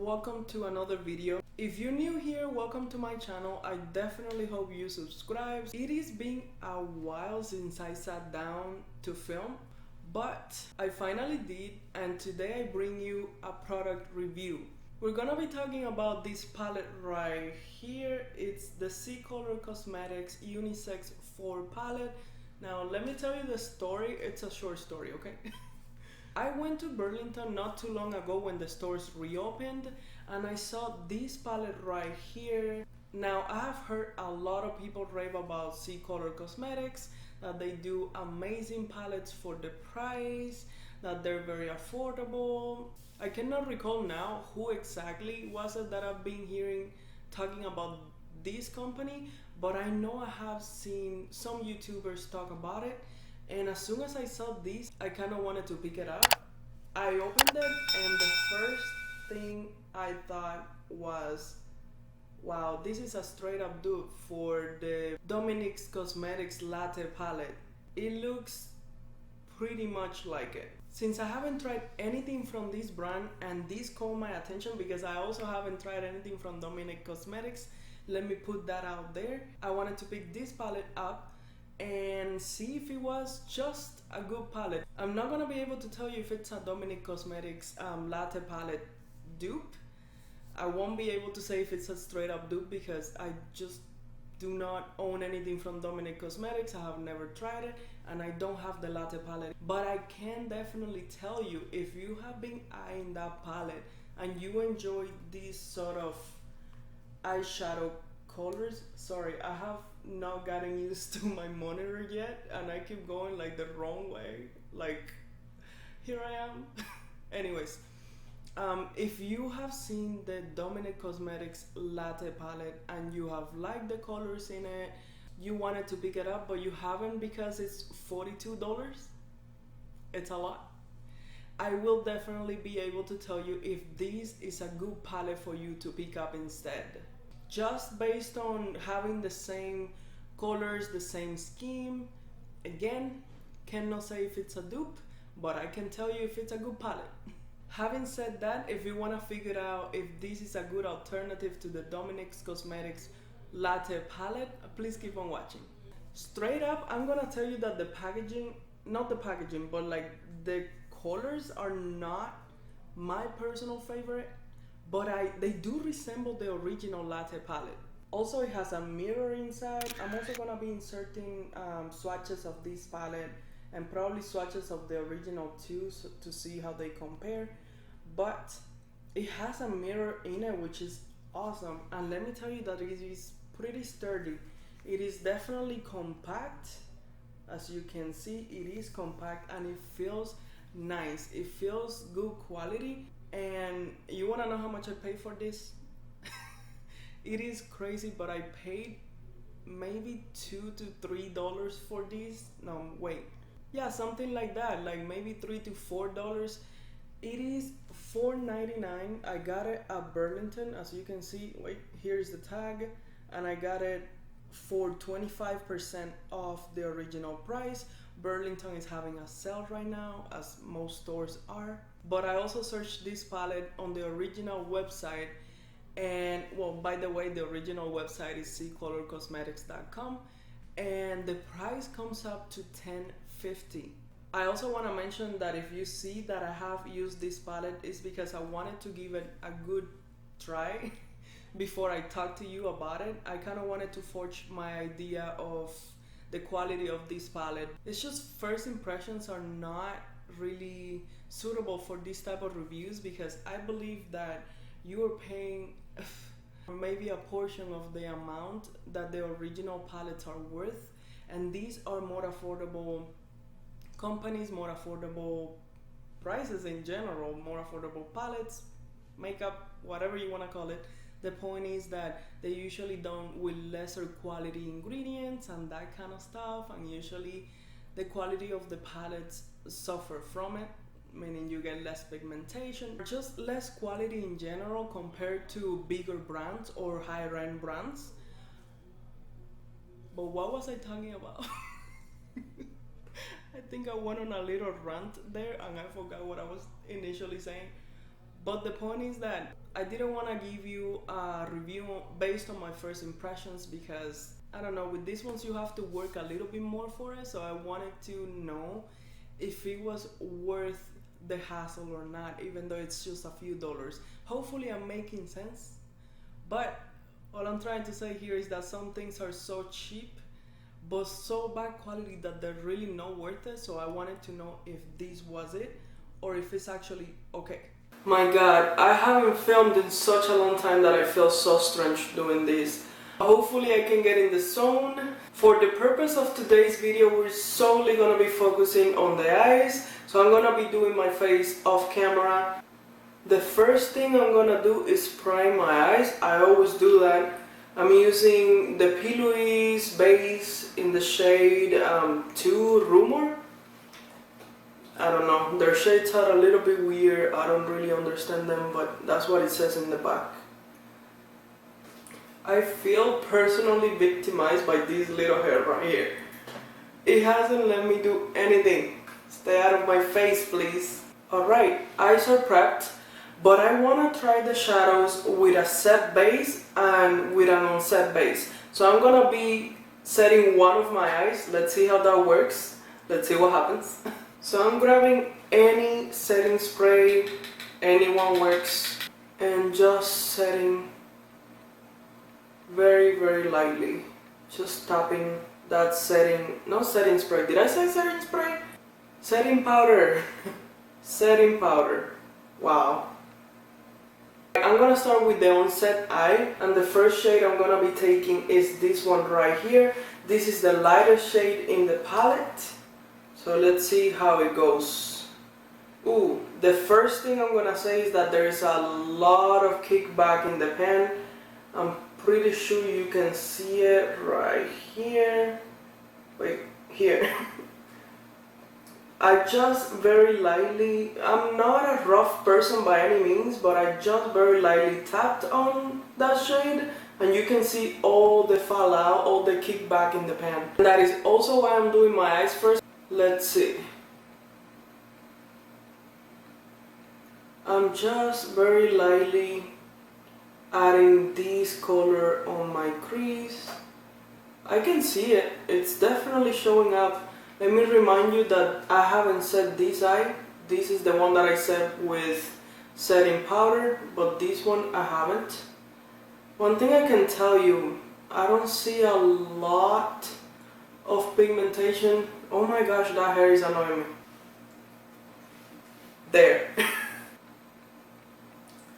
welcome to another video. If you're new here, welcome to my channel. I definitely hope you subscribe. It is been a while since I sat down to film, but I finally did, and today I bring you a product review. We're gonna be talking about this palette right here. It's the CColor Cosmetics Unisex 4 palette. Now let me tell you the story. It's a short story, okay? I went to Burlington not too long ago when the stores reopened, and I saw this palette right here. Now I have heard a lot of people rave about CColor Cosmetics, that they do amazing palettes for the price, that they're very affordable. I cannot recall now who exactly was it that I've been hearing talking about this company, but I know I have seen some YouTubers talk about it, and as soon as I saw this, I kind of wanted to pick it up. I opened it, and the first thing I thought was, wow, this is a straight up dupe for the Dominique Cosmetics Latte palette. It looks pretty much like it. Since I haven't tried anything from this brand, and this caught my attention because I also haven't tried anything from Dominique Cosmetics, let me put that out there. I wanted to pick this palette up and see if it was just a good palette. I'm not gonna be able to tell you if it's a Dominique Cosmetics Latte palette dupe. I won't be able to say if it's a straight up dupe because I just do not own anything from Dominique Cosmetics. I have never tried it, and I don't have the latte palette. But I can definitely tell you, if you have been eyeing that palette and you enjoy these sort of eyeshadow colors, sorry, I have not gotten used to my monitor yet, and I keep going like the wrong way. Like, here I am. Anyways, if you have seen the Dominique Cosmetics Latte palette and you have liked the colors in it, you wanted to pick it up but you haven't because it's $42, it's a lot. I will definitely be able to tell you if this is a good palette for you to pick up instead. Just based on having the same colors, the same scheme, again, cannot say if it's a dupe, but I can tell you if it's a good palette. Having said that, if you want to figure out if this is a good alternative to the Dominique Cosmetics Latte palette, please keep on watching. Straight up, I'm gonna tell you that the packaging, not the packaging, but like the colors are not my personal favorite, but they do resemble the original Latte palette. Also, it has a mirror inside. I'm also gonna be inserting swatches of this palette and probably swatches of the original too, so to see how they compare. But it has a mirror in it, which is awesome, and let me tell you that it is pretty sturdy. It is definitely compact. As you can see, it is compact and it feels nice. It feels good quality. And you want to know how much I paid for this? It is crazy, but I paid maybe $2 to $3 for this. No, wait, yeah, something like that, like maybe $3 to $4. It is $4.99. I got it at Burlington, as you can see. Wait, here's the tag, and I got it for 25% off the original price. Burlington is having a sale right now, as most stores are. But I also searched this palette on the original website, and well, by the way, the original website is CColorCosmetics.com, and the price comes up to $10.50. I also want to mention that if you see that I have used this palette, it's because I wanted to give it a good try before I talk to you about it. I kind of wanted to forge my idea of the quality of this palette. It's just first impressions are not really suitable for this type of reviews because I believe that you are paying maybe a portion of the amount that the original palettes are worth, and these are more affordable companies, more affordable prices in general, more affordable palettes, makeup, whatever you want to call it. The point is that they usually done with lesser quality ingredients and that kind of stuff, and usually the quality of the palettes suffer from it, meaning you get less pigmentation, just less quality in general compared to bigger brands or higher end brands. But what was I talking about? I think I went on a little rant there and I forgot what I was initially saying. But the point is that I didn't want to give you a review based on my first impressions because I don't know, with these ones you have to work a little bit more for it, so I wanted to know if it was worth the hassle or not, even though it's just a few dollars. Hopefully I'm making sense, but all I'm trying to say here is that some things are so cheap but so bad quality that they're really not worth it, so I wanted to know if this was it or if it's actually okay. My god, I haven't filmed in such a long time that I feel so strange doing this. Hopefully I can get in the zone. For the purpose of today's video, we're solely gonna be focusing on the eyes. So I'm gonna be doing my face off camera. The first thing I'm gonna do is prime my eyes. I always do that. I'm using the P. Louise base in the shade 2 Rumor. I don't know, their shades are a little bit weird. I don't really understand them, but that's what it says in the back. I feel personally victimized by this little hair right here. It hasn't let me do anything. Stay out of my face, please. Alright, eyes are prepped, but I want to try the shadows with a set base and with an unset base. So I'm gonna be setting one of my eyes. Let's see how that works. Let's see what happens. So I'm grabbing any setting spray, anyone works, and just setting very lightly. Just tapping that setting, no setting spray. Did I say setting spray? Setting powder. Setting powder. Wow. I'm gonna start with the onset eye, and the first shade I'm gonna be taking is this one right here. This is the lightest shade in the palette. So let's see how it goes. Ooh, the first thing I'm gonna say is that there is a lot of kickback in the pen. I'm pretty sure you can see it right here. Wait, here. I just very lightly, I'm not a rough person by any means, but I just very lightly tapped on that shade and you can see all the fallout, all the kickback in the pen. And that is also why I'm doing my eyes first. Let's see. I'm just very lightly adding this color on my crease. I can see it, it's definitely showing up. Let me remind you that I haven't set this eye. This is the one that I set with setting powder, but this one I haven't. One thing I can tell you, I don't see a lot of pigmentation. Oh my gosh, that hair is annoying me. There.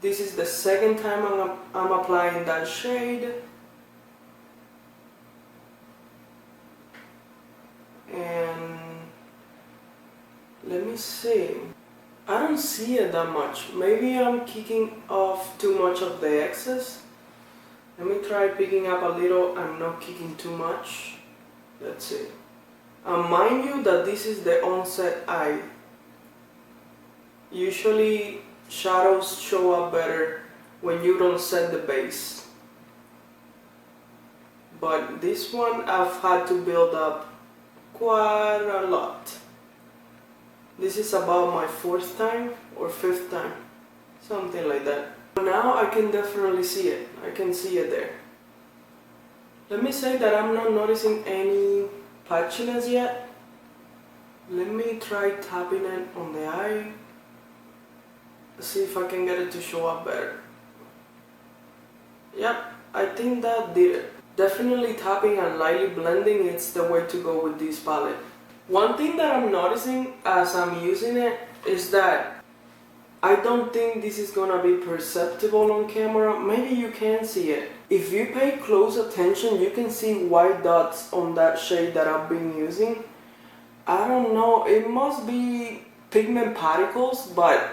This is the second time I'm applying that shade. And let me see. I don't see it that much. Maybe I'm kicking off too much of the excess. Let me try picking up a little and not kicking too much. Let's see. Mind you that this is the onset eye. Usually shadows show up better when you don't set the base. But this one I've had to build up quite a lot. This is about my 4th time or 5th time. Something like that. Now I can definitely see it. I can see it there. Let me say that I'm not noticing any patchiness yet. Let me try tapping it on the eye. See if I can get it to show up better. Yep, I think that did it. Definitely tapping and lightly blending, it's the way to go with this palette. One thing that I'm noticing as I'm using it is that I don't think this is gonna be perceptible on camera. Maybe you can see it. If you pay close attention, you can see white dots on that shade that I've been using. I don't know, it must be pigment particles, but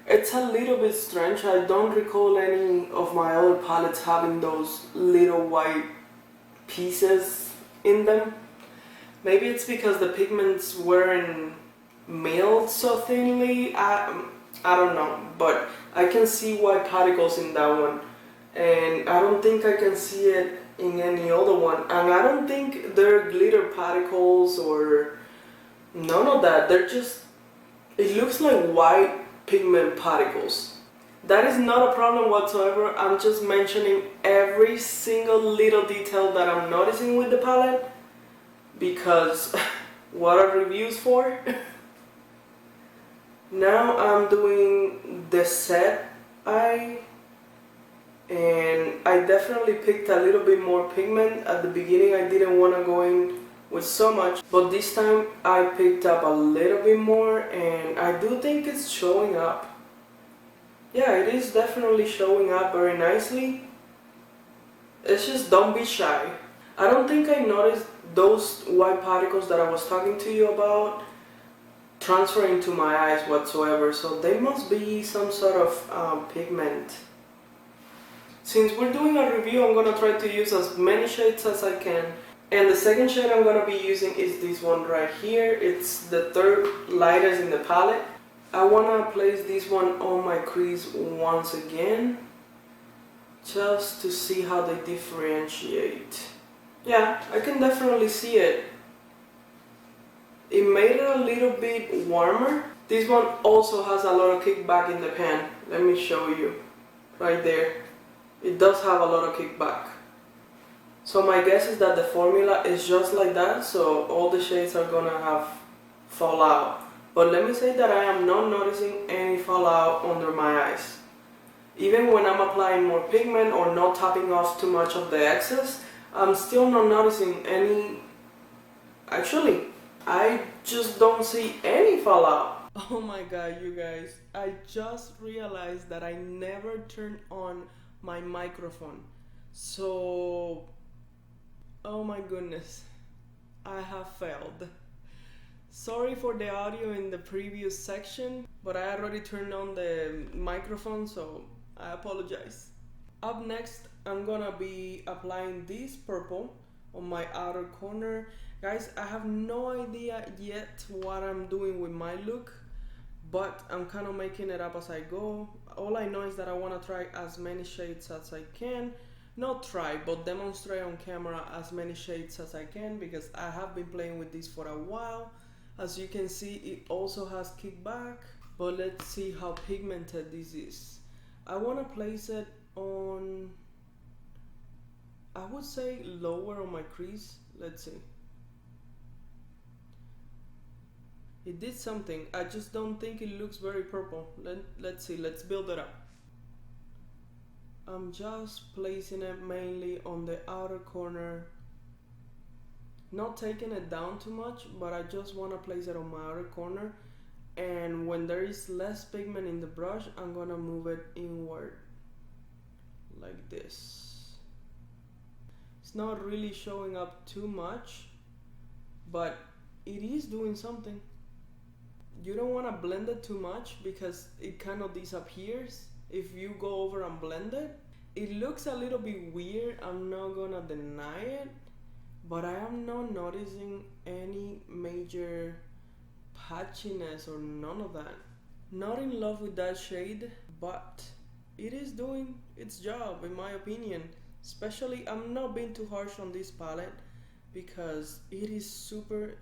it's a little bit strange. I don't recall any of my other palettes having those little white pieces in them. Maybe it's because the pigments weren't milled so thinly. I don't know, but I can see white particles in that one, and I don't think I can see it in any other one. And I don't think they're glitter particles or none of that. They're just, it looks like white pigment particles. That is not a problem whatsoever. I'm just mentioning every single little detail that I'm noticing with the palette because what are reviews for? Now I'm doing the set eye, and I definitely picked a little bit more pigment. At the beginning I didn't want to go in with so much, but this time I picked up a little bit more, and I do think it's showing up. Yeah, it is definitely showing up very nicely. It's just don't be shy. I don't think I noticed those white particles that I was talking to you about transferring to my eyes whatsoever, so they must be some sort of pigment. Since we're doing a review, I'm gonna try to use as many shades as I can, and the second shade I'm gonna be using is this one right here. It's the third lightest in the palette. I wanna place this one on my crease once again just to see how they differentiate. Yeah, I can definitely see it. It made it a little bit warmer. This one also has a lot of kickback in the pan. Let me show you. Right there. It does have a lot of kickback. So my guess is that the formula is just like that, so all the shades are gonna have fallout. But let me say that I am not noticing any fallout under my eyes. Even when I'm applying more pigment or not topping off too much of the excess, I'm still not noticing any. Actually, I just don't see any fallout. Oh my god, you guys, I just realized that I never turned on my microphone. So, oh my goodness, I have failed. Sorry for the audio in the previous section, but I already turned on the microphone, so I apologize. Up next, I'm gonna be applying this purple on my outer corner. Guys, I have no idea yet what I'm doing with my look, but I'm kind of making it up as I go. All I know is that I want to try as many shades as I can. Not try, but demonstrate on camera as many shades as I can, because I have been playing with this for a while. As you can see, it also has kickback, but let's see how pigmented this is. I want to place it on, I would say lower on my crease. Let's see. It did something. I just don't think it looks very purple. Let's see. Let's build it up. I'm just placing it mainly on the outer corner. Not taking it down too much, but I just want to place it on my outer corner. And when there is less pigment in the brush, I'm gonna move it inward like this. It's not really showing up too much, but it is doing something. You don't want to blend it too much because it kind of disappears if you go over and blend it. It looks a little bit weird, I'm not gonna deny it, but I am not noticing any major patchiness or none of that. Not in love with that shade, but it is doing its job in my opinion. Especially, I'm not being too harsh on this palette because it is super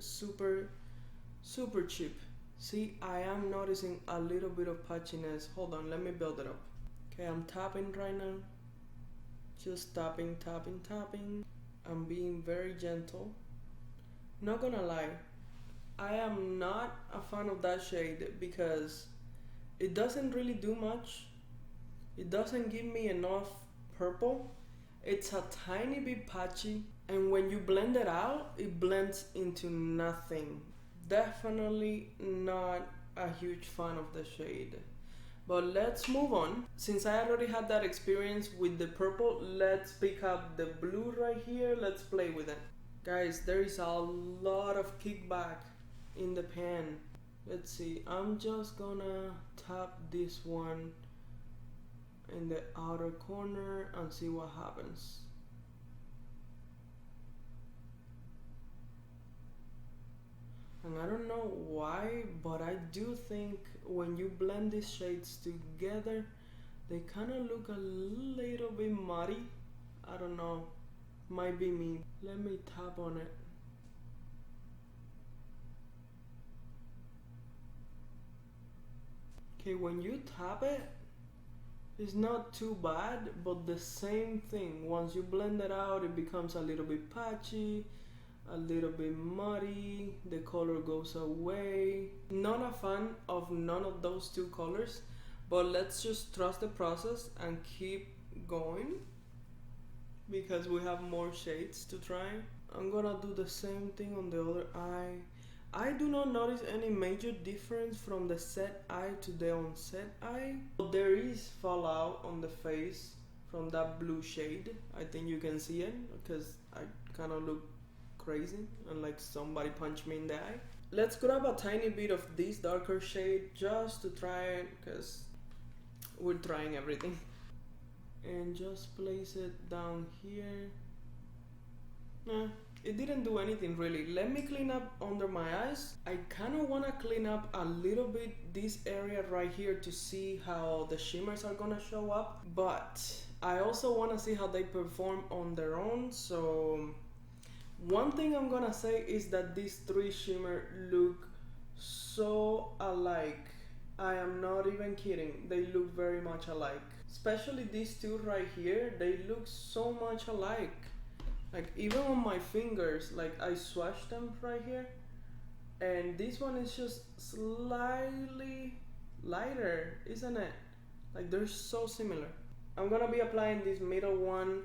cheap. See, I am noticing a little bit of patchiness. Hold on, let me build it up. Okay, I'm tapping right now. Just tapping. I'm being very gentle. Not gonna lie, I am not a fan of that shade because it doesn't really do much. It doesn't give me enough purple. It's a tiny bit patchy, and when you blend it out, it blends into nothing. Definitely not a huge fan of the shade. But let's move on. Since I already had that experience with the purple, let's pick up the blue right here. Let's play with it. Guys, there is a lot of kickback in the pan. Let's see, I'm just gonna tap this one in the outer corner and see what happens. And I don't know why, but I do think when you blend these shades together, they kind of look a little bit muddy. I don't know, might be me. Let me tap on it. Okay, when you tap it, It's not too bad, but the same thing. Once you blend it out, it becomes a little bit patchy, a little bit muddy, the color goes away. Not a fan of none of those two colors, but let's just trust the process and keep going because we have more shades to try. I'm gonna do the same thing on the other eye. I do not notice any major difference from the set eye to the unset eye. But there is fallout on the face from that blue shade. I think you can see it because I kind of look crazy and like somebody punched me in the eye. Let's grab a tiny bit of this darker shade just to try it because we're trying everything. And just place it down here. It didn't do anything really. Let me clean up under my eyes. I kind of want to clean up a little bit this area right here to see how the shimmers are gonna show up, but I also want to see how they perform on their own. So one thing I'm gonna say is that these three shimmer look so alike. I am not even kidding. They look very much alike. Especially these two right here, they look so much alike. Like even on my fingers, like I swatched them right here, and this one is just slightly lighter, isn't it? Like they're so similar. I'm gonna be applying this middle one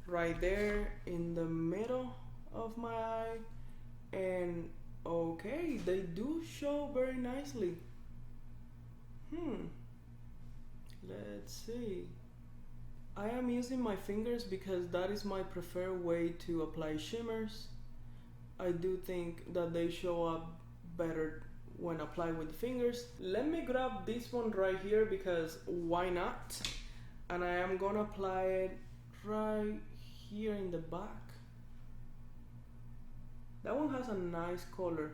right there in the middle of my eye, and okay, they do show very nicely. Let's see. I am using my fingers because that is my preferred way to apply shimmers. I do think that they show up better when applied with the fingers. Let me grab this one right here because why not? And I am gonna apply it right here in the back. That one has a nice color.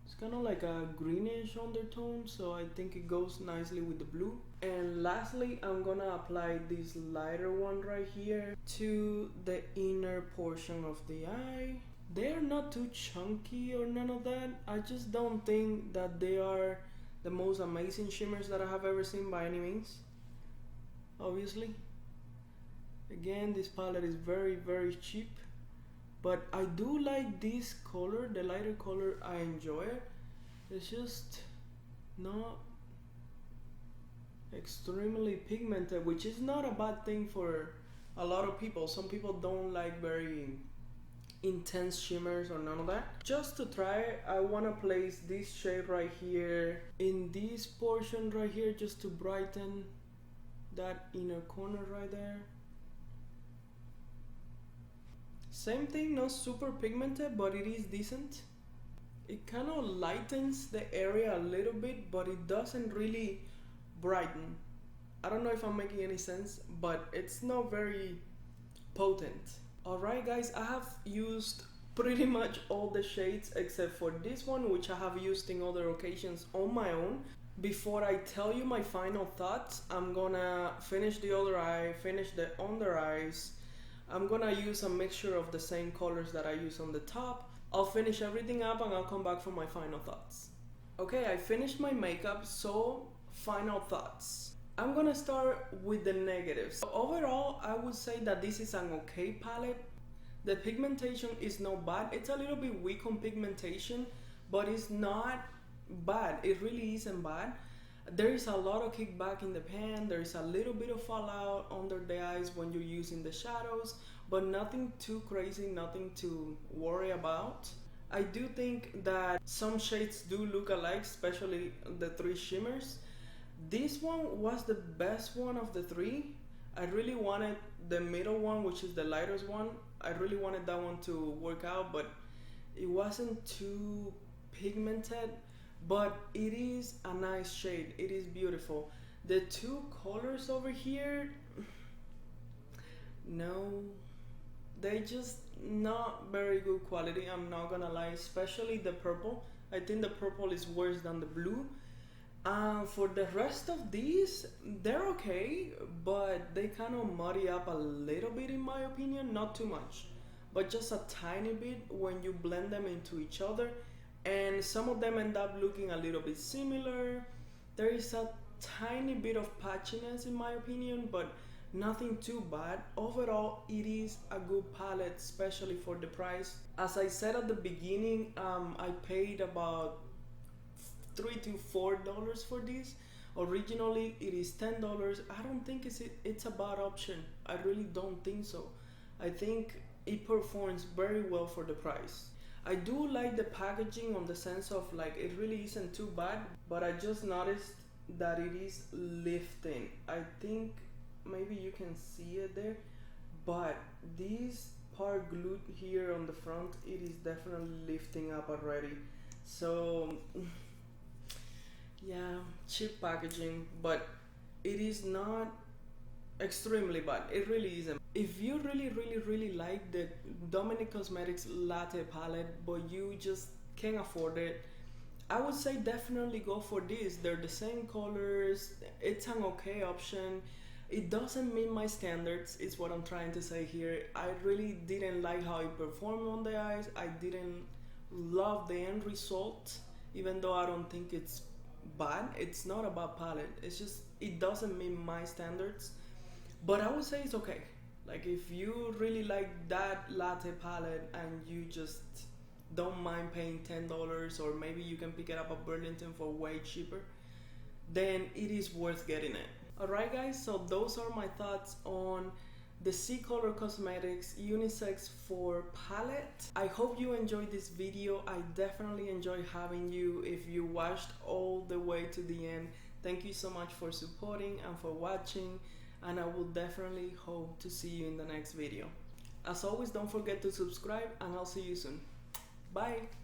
It's kind of like a greenish undertone, so I think it goes nicely with the blue. And lastly, I'm gonna apply this lighter one right here to the inner portion of the eye. They're not too chunky or none of that. I just don't think that they are the most amazing shimmers that I have ever seen by any means. Obviously. Again, this palette is very, very cheap. But I do like this color, the lighter color, I enjoy it. It's just not extremely pigmented, which is not a bad thing for a lot of people. Some people don't like very intense shimmers or none of that. Just to try it, I want to place this shade right here in this portion right here just to brighten that inner corner right there. Same thing, not super pigmented, but it is decent. It kind of lightens the area a little bit, but it doesn't really brighten. I don't know if I'm making any sense, but it's not very potent. Alright guys, I have used pretty much all the shades except for this one, which I have used in other occasions on my own. Before I tell you my final thoughts, I'm gonna finish the other eye, finish the under eyes. I'm gonna use a mixture of the same colors that I use on the top. I'll finish everything up and I'll come back for my final thoughts. Okay, I finished my makeup, so final thoughts. I'm gonna start with the negatives. Overall, I would say that this is an okay palette. The pigmentation is not bad. It's a little bit weak on pigmentation, but it's not bad. It really isn't bad. There is a lot of kickback in the pan. There is a little bit of fallout under the eyes when you're using the shadows, but nothing too crazy, nothing to worry about. I do think that some shades do look alike, especially the three shimmers. This one was the best one of the three. I really wanted the middle one, which is the lightest one. I really wanted that one to work out, but it wasn't too pigmented. But it is a nice shade. It is beautiful. The two colors over here, no, they just not very good quality. I'm not gonna lie, especially the purple. I think the purple is worse than the blue. For the rest of these, they're okay, but they kind of muddy up a little bit in my opinion. Not too much, but just a tiny bit when you blend them into each other. And some of them end up looking a little bit similar. There is a tiny bit of patchiness in my opinion, but nothing too bad. Overall, it is a good palette, especially for the price. As I said at the beginning, I paid about $3 to $4 for this. Originally, it is $10. I don't think it's a bad option. I really don't think so. I think it performs very well for the price. I do like the packaging on the sense of like it really isn't too bad, but I just noticed that it is lifting. I think maybe you can see it there, but this part glued here on the front, it is definitely lifting up already. So yeah, cheap packaging, but it is not extremely bad. It really isn't. If you really like the Dominique Cosmetics Latte palette, but you just can't afford it, I would say definitely go for this. They're the same colors. It's an okay option. It doesn't meet my standards, is what I'm trying to say here. I really didn't like how it performed on the eyes. I didn't love the end result, even though I don't think it's bad. It's not a bad palette. It's just it doesn't meet my standards. But I would say it's okay. Like if you really like that latte palette and you just don't mind paying $10, or maybe you can pick it up at Burlington for way cheaper, then it is worth getting it. Alright guys, so those are my thoughts on the CColor Cosmetics Unisex 4 palette. I hope you enjoyed this video. I definitely enjoyed having you. If you watched all the way to the end, thank you so much for supporting and for watching, and I will definitely hope to see you in the next video. As always, don't forget to subscribe, and I'll see you soon. Bye!